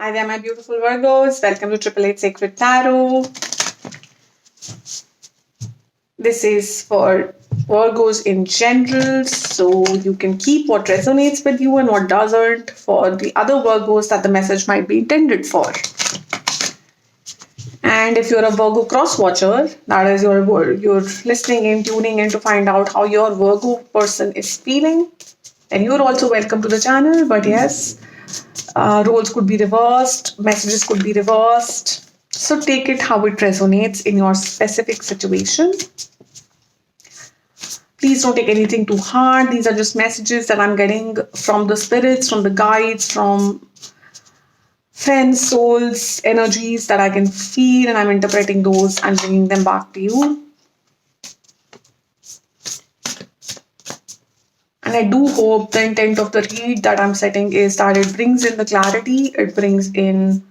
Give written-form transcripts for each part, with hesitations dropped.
Hi there, my beautiful Virgos. Welcome to Triple Eight Sacred Tarot. This is for Virgos in general, so you can keep what resonates with you and what doesn't. For the other Virgos, that the message might be intended for. And if you're a Virgo cross watcher, that is you're listening in, tuning in to find out how your Virgo person is feeling, then you're also welcome to the channel. But yes, roles could be reversed, messages could be reversed. So take it how it resonates in your specific situation. Please don't take anything too hard. These are just messages that I'm getting from the spirits, from the guides, from friends, souls, energies that I can feel, and I'm interpreting those and bringing them back to you. And I do hope the intent of the read that I'm setting is that it brings in the clarity, it brings in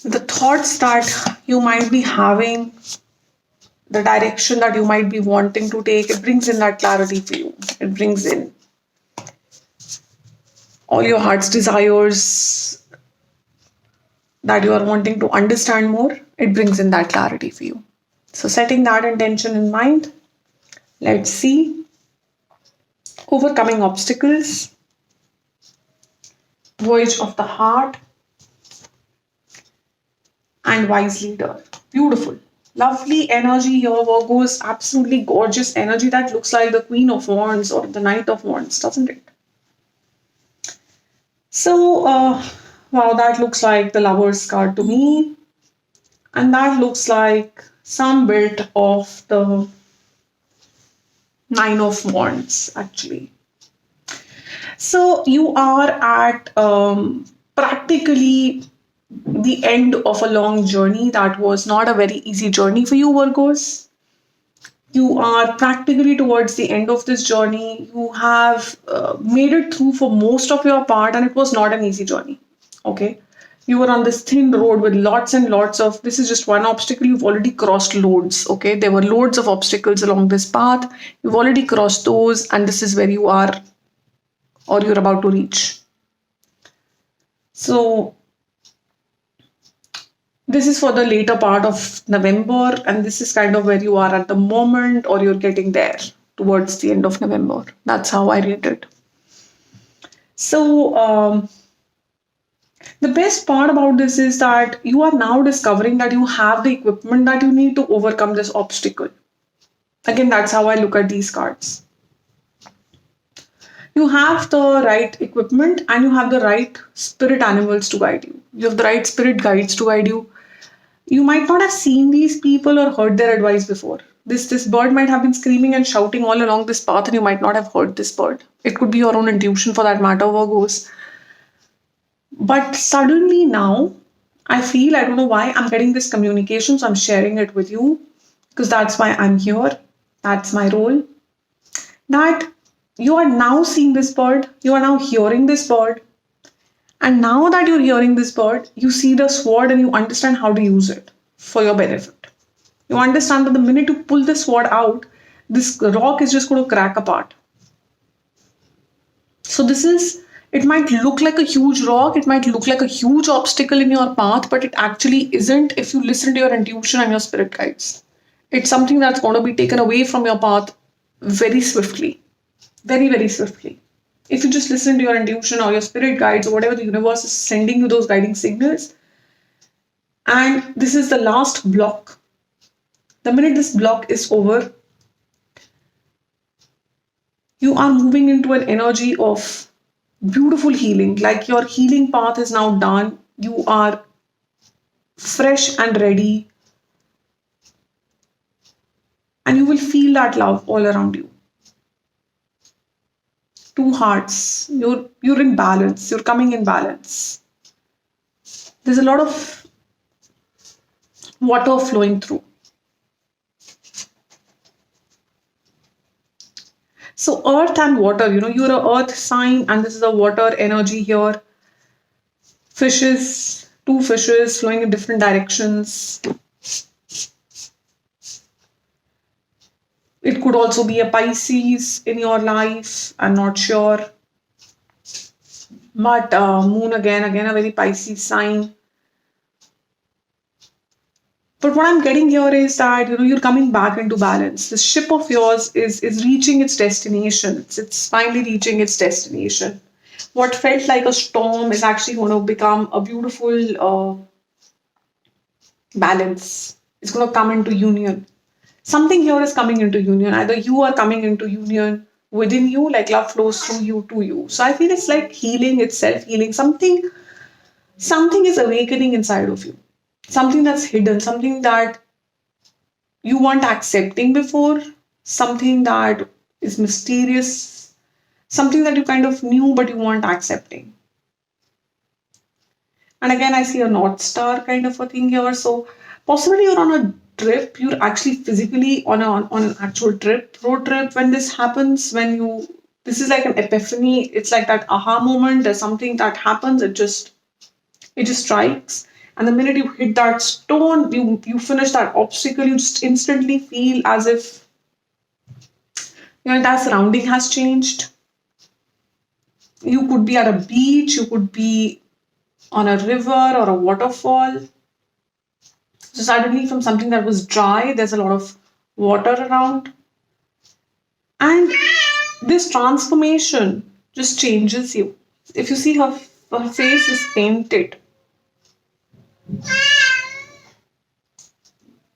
the thoughts that you might be having, the direction that you might be wanting to take. It brings in that clarity for you. It brings in all your heart's desires that you are wanting to understand more. It brings in that clarity for you. So, setting that intention in mind, let's see. Overcoming obstacles, voyage of the heart, and wise leader. Beautiful. Lovely energy here, Virgos. Absolutely gorgeous energy that looks like the Queen of Wands or the Knight of Wands, doesn't it? So, wow, that looks like the Lover's card to me. And that looks like some bit of the Nine of Wands, actually. So, you are at practically the end of a long journey that was not a very easy journey for you, Virgos. You are practically towards the end of this journey. You have made it through for most of your part, and it was not an easy journey. Okay. You were on this thin road with lots and lots of, this is just one obstacle. You've already crossed loads. Okay. There were loads of obstacles along this path. You've already crossed those, and this is where you are or you're about to reach. So, this is for the later part of November, and this is kind of where you are at the moment, or you're getting there towards the end of November. That's how I read it. So, the best part about this is that you are now discovering that you have the equipment that you need to overcome this obstacle. Again, that's how I look at these cards. You have the right equipment and you have the right spirit animals to guide you. You have the right spirit guides to guide you. You might not have seen these people or heard their advice before. This bird might have been screaming and shouting all along this path, and you might not have heard this bird. It could be your own intuition for that matter, Virgos. But suddenly now, I feel, I don't know why, I'm getting this communication, so I'm sharing it with you because that's why I'm here. That's my role. That you are now seeing this bird, you are now hearing this bird, and now that you're hearing this bird, you see the sword and you understand how to use it for your benefit. You understand that the minute you pull the sword out, this rock is just going to crack apart. So, this is, it might look like a huge rock, it might look like a huge obstacle in your path, but it actually isn't if you listen to your intuition and your spirit guides. It's something that's going to be taken away from your path very swiftly, very, very swiftly. If you just listen to your intuition or your spirit guides or whatever the universe is sending you those guiding signals. And this is the last block. The minute this block is over, you are moving into an energy of beautiful healing. Like your healing path is now done. You are fresh and ready. And you will feel that love all around you. Two hearts. You're in balance. You're coming in balance. There's a lot of water flowing through. So earth and water, you're a earth sign and this is a water energy here. Fishes, two fishes flowing in different directions. It could also be a Pisces in your life. I'm not sure. But moon again, a very Pisces sign. But what I'm getting here is that you're coming back into balance. The ship of yours is reaching its destination. It's finally reaching its destination. What felt like a storm is actually going to become a beautiful balance. It's going to come into union. Something here is coming into union. Either you are coming into union within you, like love flows through you to you. So I feel it's like healing, it's self healing. Something is awakening inside of you. Something that's hidden, something that you weren't accepting before, something that is mysterious, something that you kind of knew but you weren't accepting. And again, I see a North Star kind of a thing here. So possibly you're on a trip, you're actually physically on an actual trip, road trip. When this happens, this is like an epiphany. It's like that aha moment. There's something that happens. It just strikes. And the minute you hit that stone, you finish that obstacle, you just instantly feel as if your entire surrounding has changed. You could be at a beach, you could be on a river or a waterfall. So suddenly from something that was dry, there's a lot of water around. And this transformation just changes you. If you see her face is painted.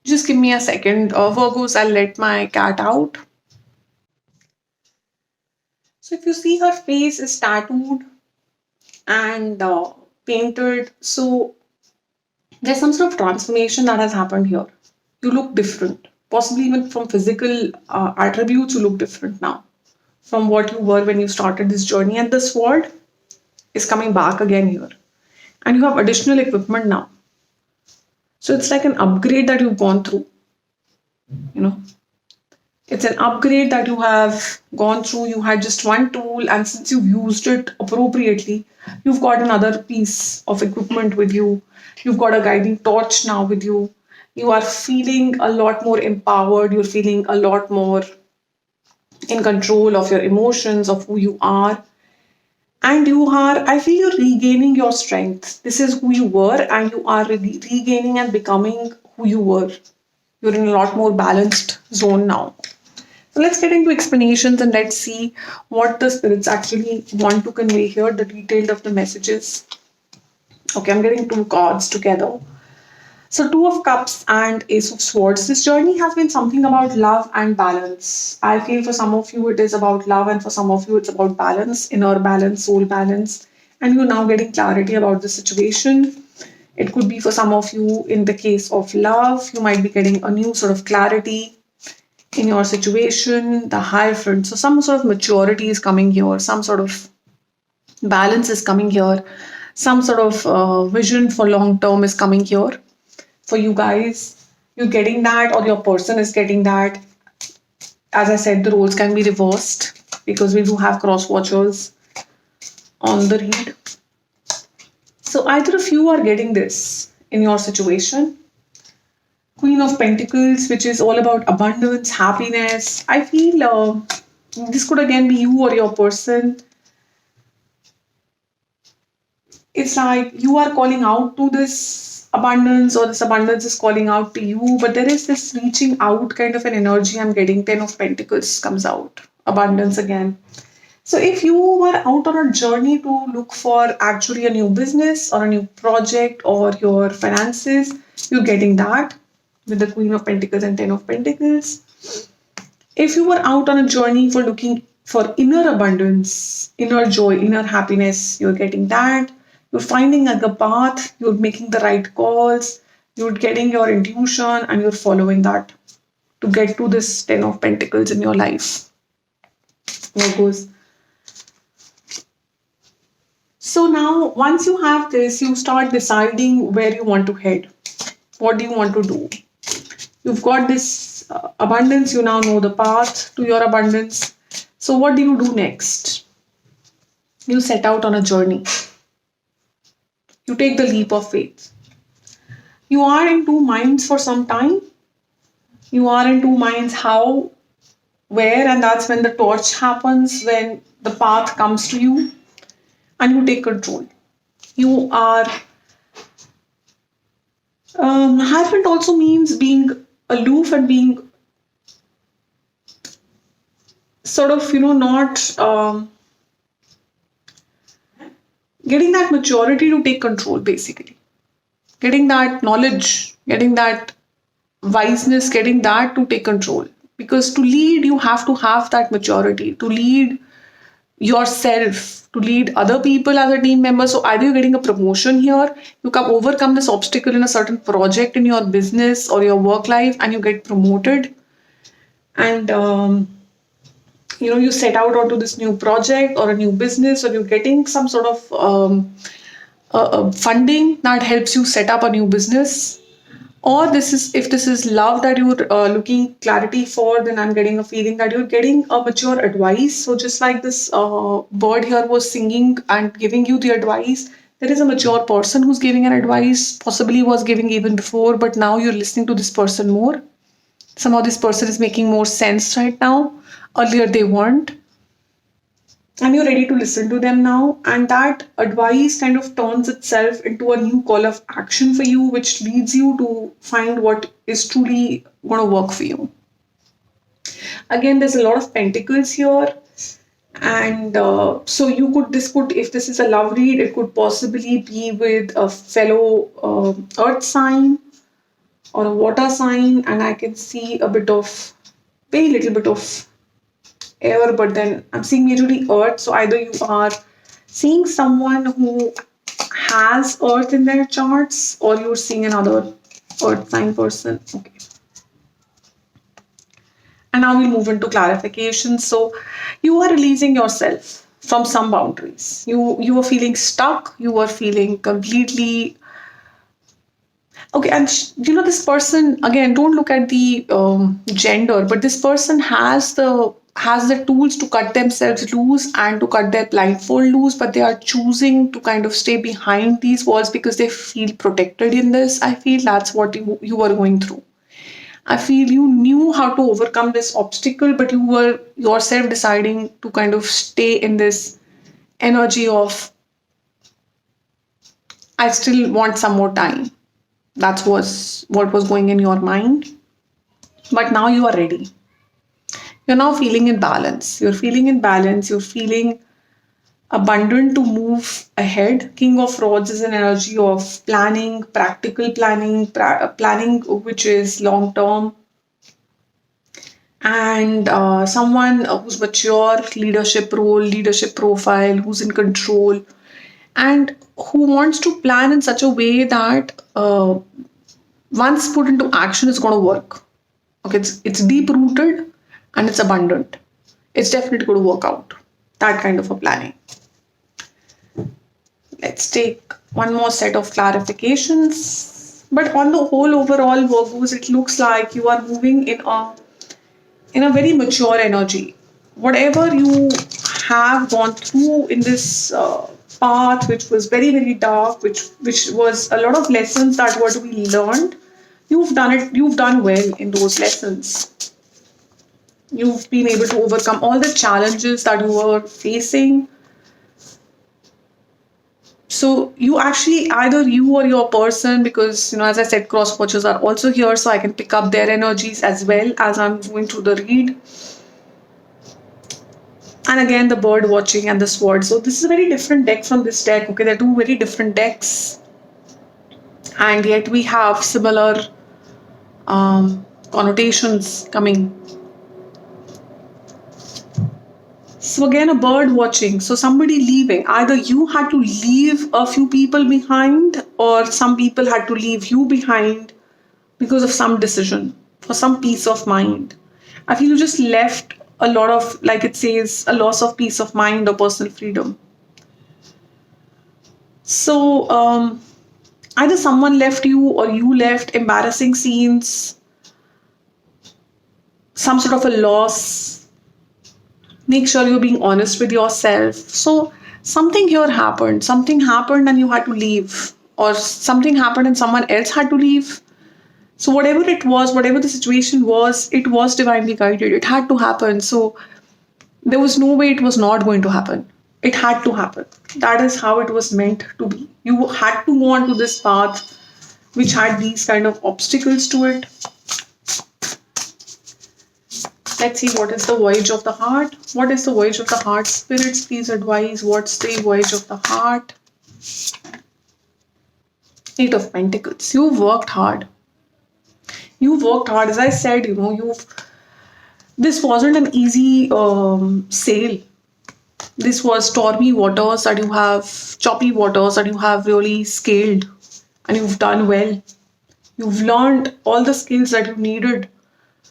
Just give me a second. Virgos, I'll let my cat out. So if you see her face is tattooed and painted, so there's some sort of transformation that has happened here. You look different. Possibly even from physical attributes, you look different now from what you were when you started this journey. And the sword is coming back again here. And you have additional equipment now. So it's like an upgrade that you've gone through. You know, it's an upgrade that you have gone through. You had just one tool, and since you've used it appropriately, you've got another piece of equipment with you. You've got a guiding torch now with you. You are feeling a lot more empowered. You're feeling a lot more in control of your emotions, of who you are. And I feel you're regaining your strength. This is who you were, and you are regaining and becoming who you were. You're in a lot more balanced zone now. So let's get into explanations and let's see what the spirits actually want to convey here, the detail of the messages. Okay, I'm getting two cards together. So, Two of Cups and Ace of Swords. This journey has been something about love and balance. I feel for some of you it is about love, and for some of you it's about balance, inner balance, soul balance. And you're now getting clarity about the situation. It could be for some of you in the case of love, you might be getting a new sort of clarity in your situation, the Hierophant. So, some sort of maturity is coming here, some sort of balance is coming here, some sort of vision for long term is coming here for you guys. You're getting that, or your person is getting that. As I said, the roles can be reversed because we do have cross watchers on the read. So either of you are getting this in your situation. Queen of Pentacles, which is all about abundance, happiness. I feel this could again be you or your person. It's like you are calling out to this abundance, or this abundance is calling out to you, but there is this reaching out kind of an energy I'm getting. 10 of Pentacles comes out, abundance again. So if you were out on a journey to look for actually a new business or a new project or your finances, you're getting that with the Queen of Pentacles and 10 of Pentacles. If you were out on a journey for looking for inner abundance, inner joy, inner happiness, you're getting that. You're finding the path, you're making the right calls, you're getting your intuition, and you're following that to get to this 10 of Pentacles in your life. There goes. So now, once you have this, you start deciding where you want to head. What do you want to do? You've got this abundance, you now know the path to your abundance. So, what do you do next? You set out on a journey. You take the leap of faith. You are in two minds for some time. You are in two minds how, where, and that's when the torch happens, when the path comes to you. and you take control. You are hierophant also means being aloof and being sort of, not getting that maturity to take control, basically. Getting that knowledge, getting that wiseness, getting that to take control. Because to lead, you have to have that maturity. To lead yourself, to lead other people as a team member. So either you're getting a promotion here, you can overcome this obstacle in a certain project in your business or your work life, and you get promoted. And you set out onto this new project or a new business, or you're getting some sort of funding that helps you set up a new business. Or this is, if this is love that you're looking clarity for, then I'm getting a feeling that you're getting a mature advice. So just like this bird here was singing and giving you the advice, there is a mature person who's giving an advice, possibly was giving even before, but now you're listening to this person more. Somehow this person is making more sense right now. Earlier they weren't. And you're ready to listen to them now. And that advice kind of turns itself into a new call of action for you, which leads you to find what is truly going to work for you. Again, there's a lot of pentacles here. And so if this is a love read, it could possibly be with a fellow earth sign or a water sign. And I can see a bit of, very little bit of air, but then I'm seeing majorly earth. So either you are seeing someone who has earth in their charts, or you're seeing another earth sign person. Okay. And now we'll move into clarification. So you are releasing yourself from some boundaries. You are feeling stuck. You are feeling completely okay. And this person, again, don't look at the gender, but this person has the tools to cut themselves loose and to cut their blindfold loose, but they are choosing to kind of stay behind these walls because they feel protected in this. I feel that's what you were going through. I feel you knew how to overcome this obstacle, but you were yourself deciding to kind of stay in this energy of, I still want some more time. That was what was going in your mind. But now you are ready. You're now feeling in balance. You're feeling in balance. You're feeling abundant to move ahead. King of Rods is an energy of planning, practical planning, planning which is long term. And someone who's mature, leadership role, leadership profile, who's in control, and who wants to plan in such a way that once put into action, it's going to work. Okay, it's deep rooted and it's abundant. It's definitely going to work out. That kind of a planning. Let's take one more set of clarifications. But on the whole, overall, Virgos, it looks like you are moving in a very mature energy. Whatever you have gone through in this path, which was very, very dark, which was a lot of lessons that were to be learned, you've done well in those lessons. You've been able to overcome all the challenges that you were facing. So you actually, either you or your person, because as I said, cross watchers are also here, so I can pick up their energies as well as I'm going through the read. And again, the bird watching and the sword. So this is a very different deck from this deck. Okay, they're two very different decks, and yet we have similar connotations coming. So again, a bird watching. So somebody leaving. Either you had to leave a few people behind, or some people had to leave you behind because of some decision, for some peace of mind. I feel you just left a lot of, like it says, a loss of peace of mind or personal freedom. So either someone left you or you left, embarrassing scenes, some sort of a loss. Make sure you're being honest with yourself. So something here happened. Something happened and you had to leave. Or something happened and someone else had to leave. So whatever it was, whatever the situation was, it was divinely guided. It had to happen. So there was no way it was not going to happen. It had to happen. That is how it was meant to be. You had to go on to this path which had these kind of obstacles to it. Let's see, what is the voyage of the heart? What is the voyage of the heart? Spirits, please advise. What's the voyage of the heart? Eight of Pentacles. You've worked hard. You've worked hard. As I said, this wasn't an easy sail. This was stormy waters that you have, choppy waters that you have really scaled, and you've done well. You've learned all the skills that you needed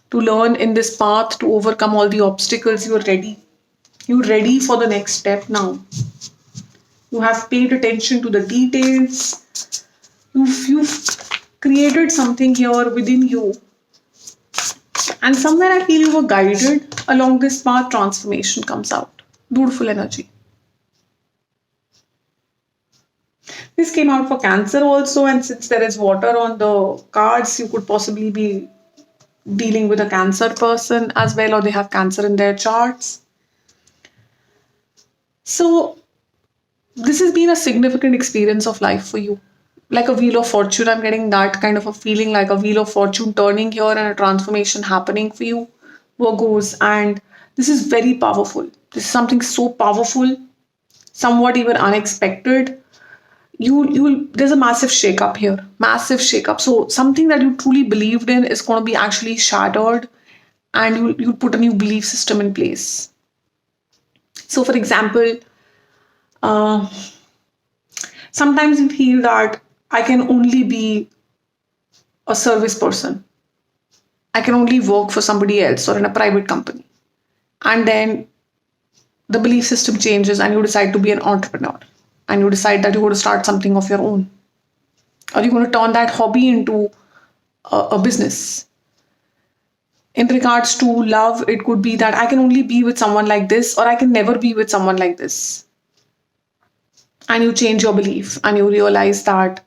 to learn in this path to overcome all the obstacles. You're ready. You're ready for the next step now. You have paid attention to the details. You've created something here within you. And somewhere I feel you were guided along this path. Transformation comes out. Beautiful energy. This came out for Cancer also, and since there is water on the cards, you could possibly be dealing with a Cancer person as well, or they have Cancer in their charts. So this has been a significant experience of life for you. Like a wheel of fortune, I'm getting that kind of a feeling, like a wheel of fortune turning here and a transformation happening for you, Virgos. And this is very powerful. This is something so powerful, somewhat even unexpected. There's a massive shake-up here. Massive shake-up. So something that you truly believed in is going to be actually shattered, and you put a new belief system in place. So for example, sometimes you feel that I can only be a service person. I can only work for somebody else or in a private company. And then the belief system changes and you decide to be an entrepreneur. And you decide that you're going to start something of your own. Or you're going to turn that hobby into a business. In regards to love, it could be that I can only be with someone like this, or I can never be with someone like this. And you change your belief and you realize that,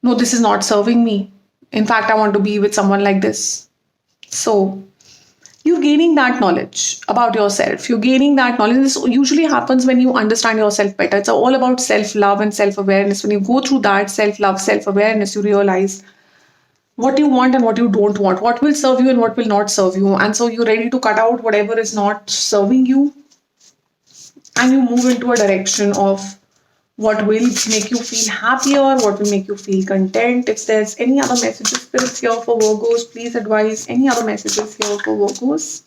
no, this is not serving me. In fact, I want to be with someone like this. So you're gaining that knowledge about yourself. You're gaining that knowledge. This usually happens when you understand yourself better. It's all about self-love and self-awareness. When you go through that self-love, self-awareness, you realize what you want and what you don't want, what will serve you and what will not serve you. And so you're ready to cut out whatever is not serving you, and you move into a direction of what will make you feel happier, what will make you feel content. If there's any other messages, spirits here for Virgos, please advise any other messages here for Virgos.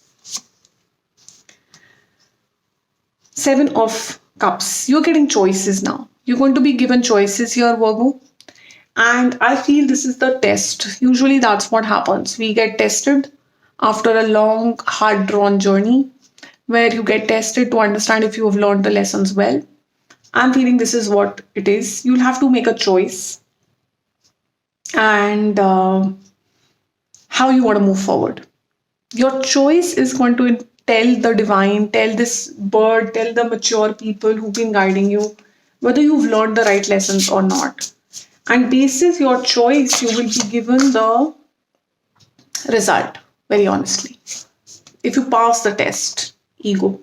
Seven of Cups. You're getting choices now. You're going to be given choices here, Virgo. And I feel this is the test. Usually that's what happens. We get tested after a long, hard-drawn journey where you get tested to understand if you have learned the lessons well. I'm feeling this is what it is. You'll have to make a choice and how you want to move forward. Your choice is going to tell the divine, tell this bird, tell the mature people who've been guiding you whether you've learned the right lessons or not. And basis your choice, you will be given the result, very honestly. If you pass the test, ego.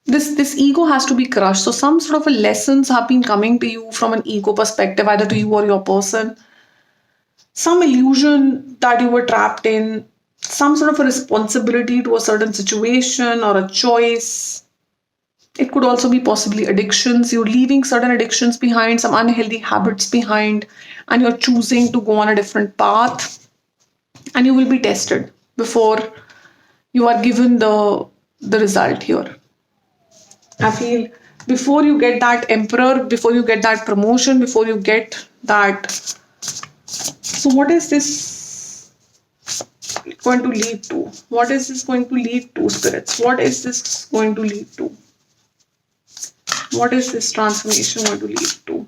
This ego has to be crushed. So some sort of a lessons have been coming to you from an ego perspective, either to you or your person. Some illusion that you were trapped in, some sort of a responsibility to a certain situation or a choice. It could also be possibly addictions. You're leaving certain addictions behind, some unhealthy habits behind, and you're choosing to go on a different path. And you will be tested before you are given the result here. I feel before you get that emperor, before you get that promotion, before you get that. So what is this going to lead to? What is this going to lead to, spirits? What is this going to lead to? What is this transformation going to lead to?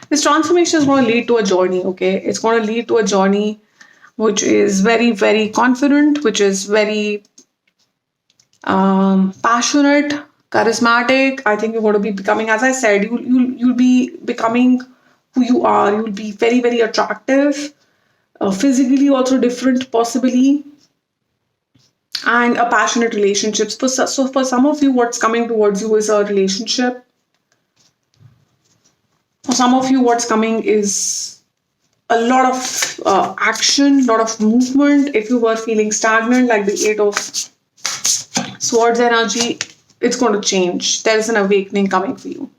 This transformation is going to lead to a journey, okay? It's going to lead to a journey which is very, very confident, which is very passionate, charismatic. I think you're going to be becoming, as I said, you'll be becoming who you are. You'll be very, very attractive, physically also different, possibly. and a passionate relationships. So for some of you, what's coming towards you is a relationship. For some of you, what's coming is a lot of action, lot of movement. If you were feeling stagnant, like the Eight of Swords energy, it's going to change. There is an awakening coming for you.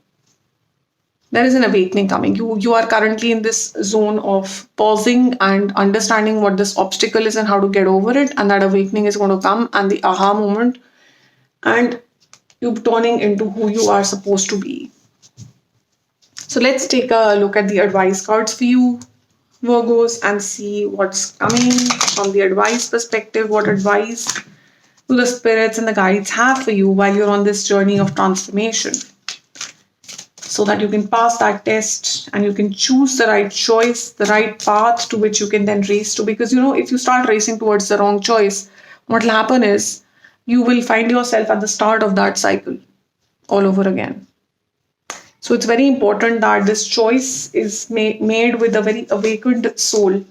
There is an awakening coming. You are currently in this zone of pausing and understanding what this obstacle is and how to get over it. And that awakening is going to come, and the aha moment, and you turning into who you are supposed to be. So let's take a look at the advice cards for you, Virgos, and see what's coming from the advice perspective. What advice do the spirits and the guides have for you while you're on this journey of transformation, so that you can pass that test and you can choose the right choice, the right path to which you can then race to. Because if you start racing towards the wrong choice, what will happen is you will find yourself at the start of that cycle all over again. So it's very important that this choice is made with a very awakened soul,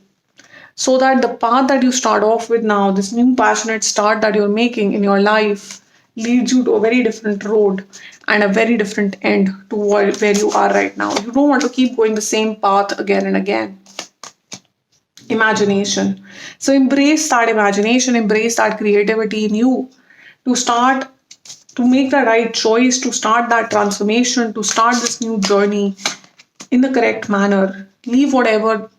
so that the path that you start off with now, this new passionate start that you're making in your life, leads you to a very different road and a very different end to where you are right now. You don't want to keep going the same path again and again. Imagination. So embrace that imagination, embrace that creativity in you to start to make the right choice, to start that transformation, to start this new journey in the correct manner. Leave whatever,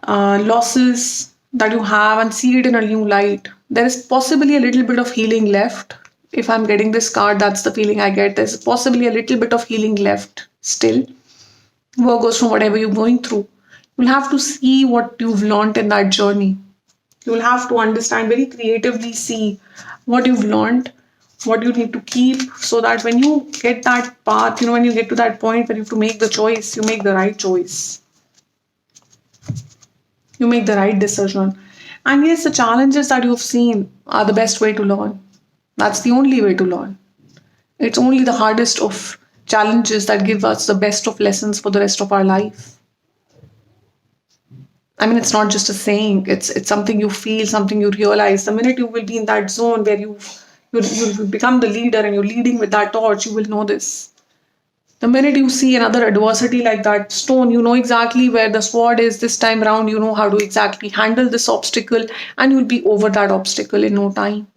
losses that you have and see it in a new light. There is possibly a little bit of healing left. If I'm getting this card, that's the feeling I get. There's possibly a little bit of healing left still. Virgos, from whatever you're going through, you'll have to see what you've learned in that journey. You'll have to understand very creatively, see what you've learned, what you need to keep, so that when you get that path, when you get to that point where you have to make the choice, you make the right choice. You make the right decision. And yes, the challenges that you've seen are the best way to learn. That's the only way to learn. It's only the hardest of challenges that give us the best of lessons for the rest of our life. I mean, it's not just a saying. It's something you feel, something you realize. The minute you will be in that zone where you become the leader and you're leading with that torch, you will know this. The minute you see another adversity like that stone, you know exactly where the sword is this time round. You know how to exactly handle this obstacle, and you'll be over that obstacle in no time.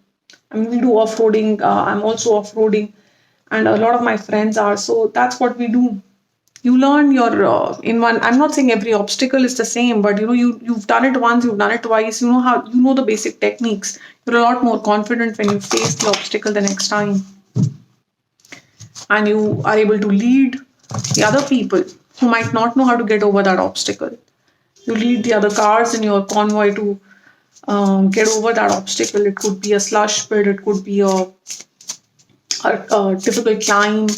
I mean, we do off-roading. I'm also off-roading, and a lot of my friends are. So that's what we do. You learn your in one. I'm not saying every obstacle is the same, but you've done it once, you've done it twice. You know how the basic techniques. You're a lot more confident when you face the obstacle the next time, and you are able to lead the other people who might not know how to get over that obstacle. You lead the other cars in your convoy to get over that obstacle. It could be a slush pit, it could be a difficult climb,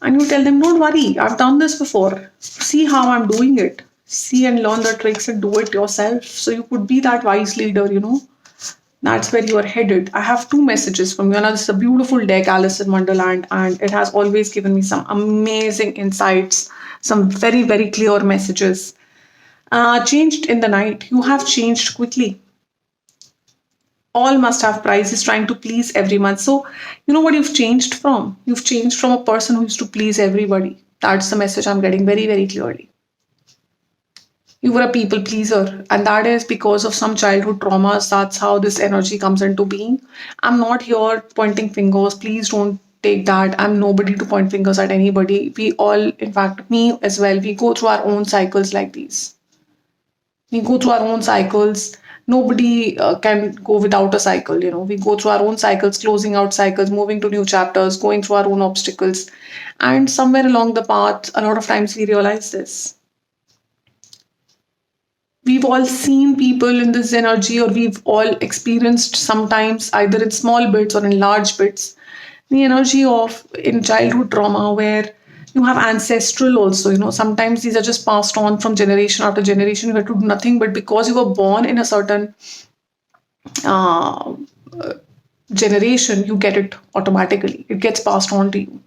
and you tell them, don't worry, I've done this before. See how I'm doing it. See and learn the tricks and do it yourself. So you could be that wise leader. That's where you are headed. I have two messages from you. Now, this is a beautiful deck, Alice in Wonderland, and it has always given me some amazing insights, some very, very clear messages. Changed in the night. You have changed quickly. All must have prizes trying to please everyone. So, you know what you've changed from? You've changed from a person who used to please everybody. That's the message I'm getting very, very clearly. You were a people pleaser, and that is because of some childhood traumas. That's how this energy comes into being. I'm not here pointing fingers. Please don't take that. I'm nobody to point fingers at anybody. We all, in fact, me as well, we go through our own cycles like these. We go through our own cycles. Nobody can go without a cycle. We go through our own cycles, closing out cycles, moving to new chapters, going through our own obstacles. And somewhere along the path, a lot of times we realize this. We've all seen people in this energy, or we've all experienced sometimes, either in small bits or in large bits, the energy of in childhood trauma, where you have ancestral also. Sometimes these are just passed on from generation after generation. You have to do nothing, but because you were born in a certain uh, generation, you get it automatically. It gets passed on to you.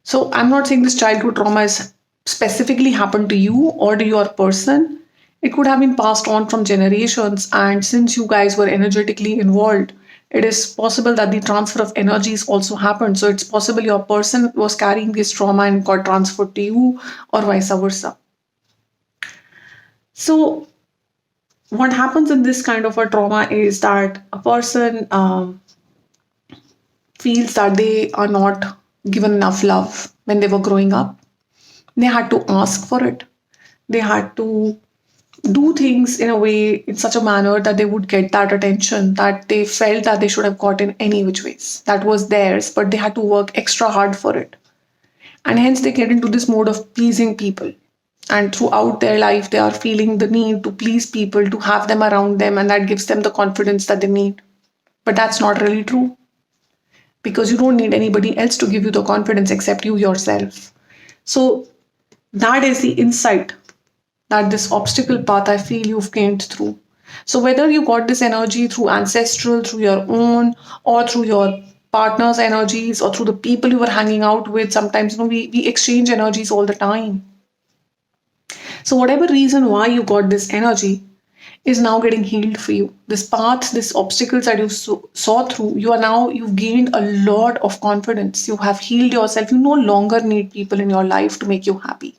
So I'm not saying this childhood trauma is specifically happened to you or to your person. It could have been passed on from generations, and since you guys were energetically involved, it is possible that the transfer of energies also happened. So it's possible your person was carrying this trauma and got transferred to you, or vice versa. So what happens in this kind of a trauma is that a person feels that they are not given enough love when they were growing up. They had to ask for it. They had to do things in a way, in such a manner that they would get that attention that they felt that they should have gotten any which ways. That was theirs, but they had to work extra hard for it. And hence they get into this mode of pleasing people. And throughout their life, they are feeling the need to please people, to have them around them, and that gives them the confidence that they need. But that's not really true, because you don't need anybody else to give you the confidence except you yourself. So that is the insight that this obstacle path I feel you've gained through. So whether you got this energy through ancestral, through your own, or through your partner's energies, or through the people you were hanging out with, sometimes we exchange energies all the time. So whatever reason why you got this energy is now getting healed for you. This path, this obstacles that you saw through, you've gained a lot of confidence. You have healed yourself. You no longer need people in your life to make you happy.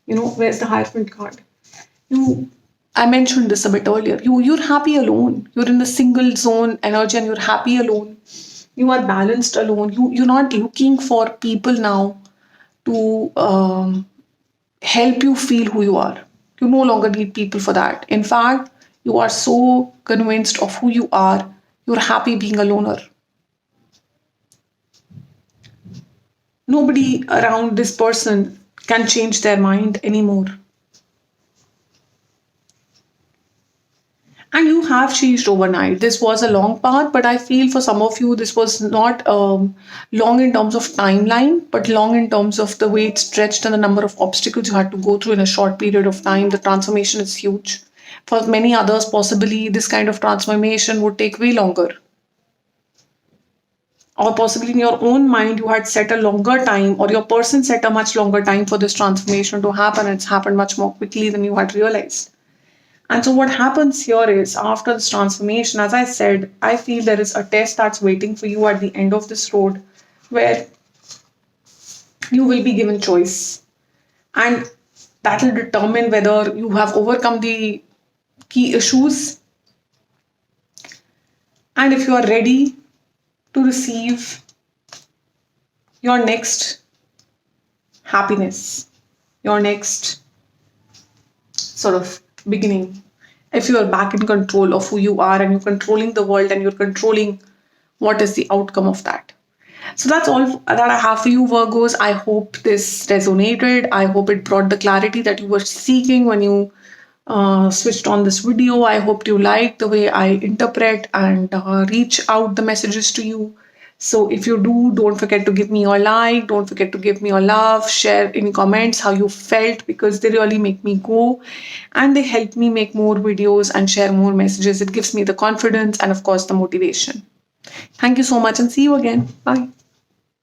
Where's the Hierophant card? I mentioned this a bit earlier. You're happy alone. You're in the single zone energy and you're happy alone. You are balanced alone. You're not looking for people now to help you feel who you are. You no longer need people for that. In fact, you are so convinced of who you are, you're happy being a loner. Nobody around this person can change their mind anymore. And you have changed overnight. This was a long path, but I feel for some of you, this was not long in terms of timeline, but long in terms of the way it stretched and the number of obstacles you had to go through in a short period of time. The transformation is huge. For many others, possibly this kind of transformation would take way longer. Or possibly in your own mind, you had set a longer time, or your person set a much longer time for this transformation to happen, and it's happened much more quickly than you had realized. And so, what happens here is after this transformation, as I said, I feel there is a test that's waiting for you at the end of this road where you will be given choice. And that will determine whether you have overcome the key issues and if you are ready to receive your next happiness, your next sort of beginning. If you are back in control of who you are and you're controlling the world and you're controlling what is the outcome of that. So that's all that I have for you, Virgos. I hope this resonated. I hope it brought the clarity that you were seeking when you switched on this video. I hope you liked the way I interpret and reach out the messages to you. So if you do, don't forget to give me your like, don't forget to give me your love, share in comments how you felt, because they really make me go and they help me make more videos and share more messages. It gives me the confidence and of course the motivation. Thank you so much and see you again. Bye.